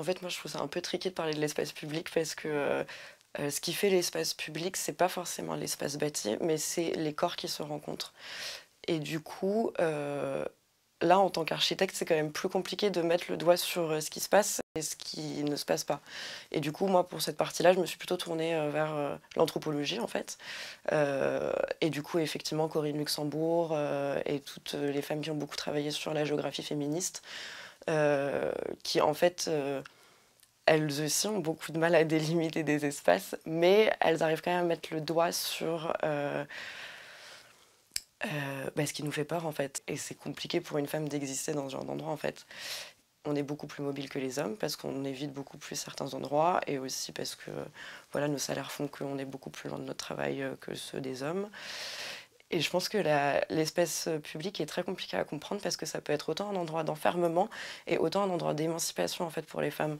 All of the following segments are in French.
fait, moi, je trouve ça un peu tricky de parler de l'espace public parce que ce qui fait l'espace public, c'est pas forcément l'espace bâti, mais c'est les corps qui se rencontrent. Et du coup, là, en tant qu'architecte, c'est quand même plus compliqué de mettre le doigt sur ce qui se passe et ce qui ne se passe pas. Et du coup, moi, pour cette partie-là, je me suis plutôt tournée vers l'anthropologie, en fait. Et du coup, effectivement, Corinne Luxembourg et toutes les femmes qui ont beaucoup travaillé sur la géographie féministe, qui, en fait, elles aussi ont beaucoup de mal à délimiter des espaces, mais elles arrivent quand même à mettre le doigt sur ce qui nous fait peur en fait. Et c'est compliqué pour une femme d'exister dans ce genre d'endroit en fait. On est beaucoup plus mobile que les hommes parce qu'on évite beaucoup plus certains endroits et aussi parce que voilà, nos salaires font qu'on est beaucoup plus loin de notre travail que ceux des hommes. Et je pense que l'espace public est très compliqué à comprendre parce que ça peut être autant un endroit d'enfermement et autant un endroit d'émancipation en fait pour les femmes.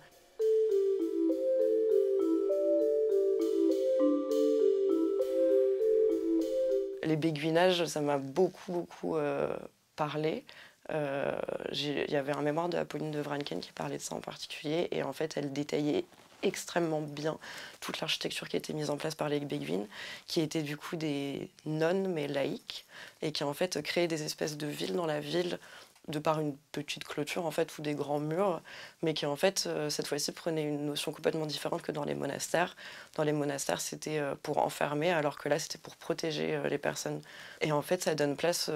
Les béguinages, ça m'a beaucoup parlé. Il y avait un mémoire de Apolline de Vranken qui parlait de ça en particulier, et en fait, elle détaillait extrêmement bien toute l'architecture qui a été mise en place par les béguines, qui étaient du coup des nonnes mais laïques, et qui en fait créaient des espèces de villes dans la ville de par une petite clôture en fait ou des grands murs, mais qui en fait cette fois-ci prenaient une notion complètement différente que dans les monastères. Dans les monastères c'était pour enfermer, alors que là c'était pour protéger les personnes. Et en fait ça donne place,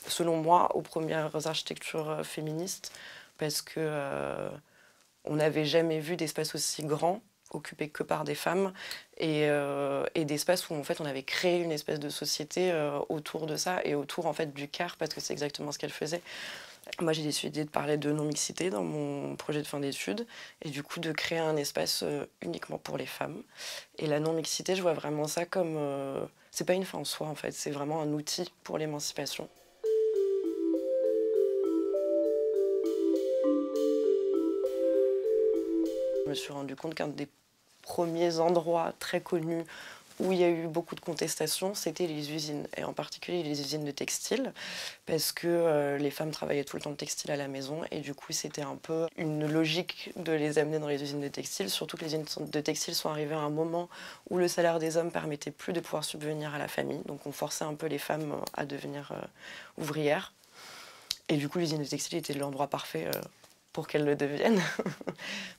selon moi, aux premières architectures féministes, parce que on n'avait jamais vu d'espace aussi grand occupé que par des femmes et d'espace où en fait on avait créé une espèce de société autour de ça et autour en fait du CAR parce que c'est exactement ce qu'elle faisait. Moi j'ai décidé de parler de non-mixité dans mon projet de fin d'études et du coup de créer un espace uniquement pour les femmes. Et la non-mixité, je vois vraiment ça comme c'est pas une fin en soi en fait, c'est vraiment un outil pour l'émancipation. Je me suis rendu compte qu'un des premiers endroits très connus où il y a eu beaucoup de contestations, c'était les usines, et en particulier les usines de textile, parce que les femmes travaillaient tout le temps le textile à la maison, et du coup c'était un peu une logique de les amener dans les usines de textile, surtout que les usines de textile sont arrivées à un moment où le salaire des hommes permettait plus de pouvoir subvenir à la famille, donc on forçait un peu les femmes à devenir ouvrières. Et du coup l'usine de textile était l'endroit parfait pour qu'elles le deviennent.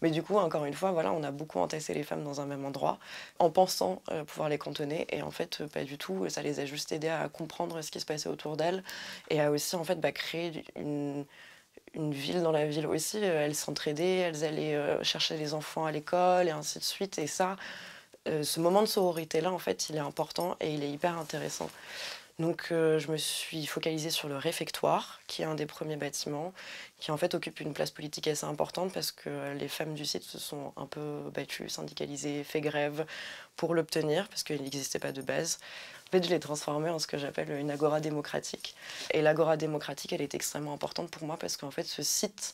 Mais du coup, encore une fois, voilà, on a beaucoup entassé les femmes dans un même endroit en pensant pouvoir les cantonner. Et en fait, pas du tout. Ça les a juste aidées à comprendre ce qui se passait autour d'elles et à aussi en fait, créer une ville dans la ville aussi. Elles s'entraidaient, elles allaient chercher les enfants à l'école et ainsi de suite. Et ça, ce moment de sororité-là, en fait, il est important et il est hyper intéressant. Donc je me suis focalisée sur le réfectoire, qui est un des premiers bâtiments, qui en fait occupe une place politique assez importante parce que les femmes du site se sont un peu battues, syndicalisées, fait grève pour l'obtenir, parce qu'il n'existait pas de base. En fait, je l'ai transformé en ce que j'appelle une agora démocratique. Et l'agora démocratique, elle est extrêmement importante pour moi parce qu'en fait, ce site,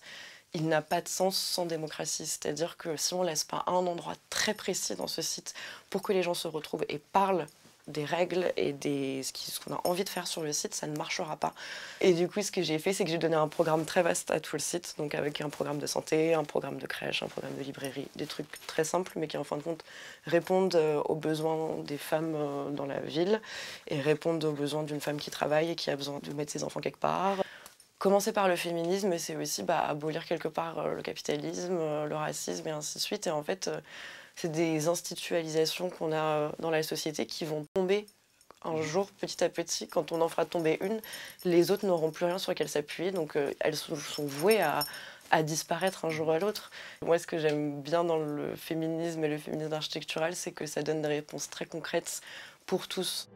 il n'a pas de sens sans démocratie. C'est-à-dire que si on ne laisse pas un endroit très précis dans ce site pour que les gens se retrouvent et parlent des règles et ce qu'on a envie de faire sur le site, ça ne marchera pas. Et du coup, ce que j'ai fait, c'est que j'ai donné un programme très vaste à tout le site, donc avec un programme de santé, un programme de crèche, un programme de librairie, des trucs très simples, mais qui en fin de compte répondent aux besoins des femmes dans la ville et répondent aux besoins d'une femme qui travaille et qui a besoin de mettre ses enfants quelque part. Commencer par le féminisme, c'est aussi abolir quelque part le capitalisme, le racisme et ainsi de suite. Et en fait, c'est des institutionnalisations qu'on a dans la société qui vont tomber un jour, petit à petit. Quand on en fera tomber une, les autres n'auront plus rien sur lesquelles s'appuyer. Donc elles sont vouées à disparaître un jour ou à l'autre. Moi, ce que j'aime bien dans le féminisme et le féminisme architectural, c'est que ça donne des réponses très concrètes pour tous.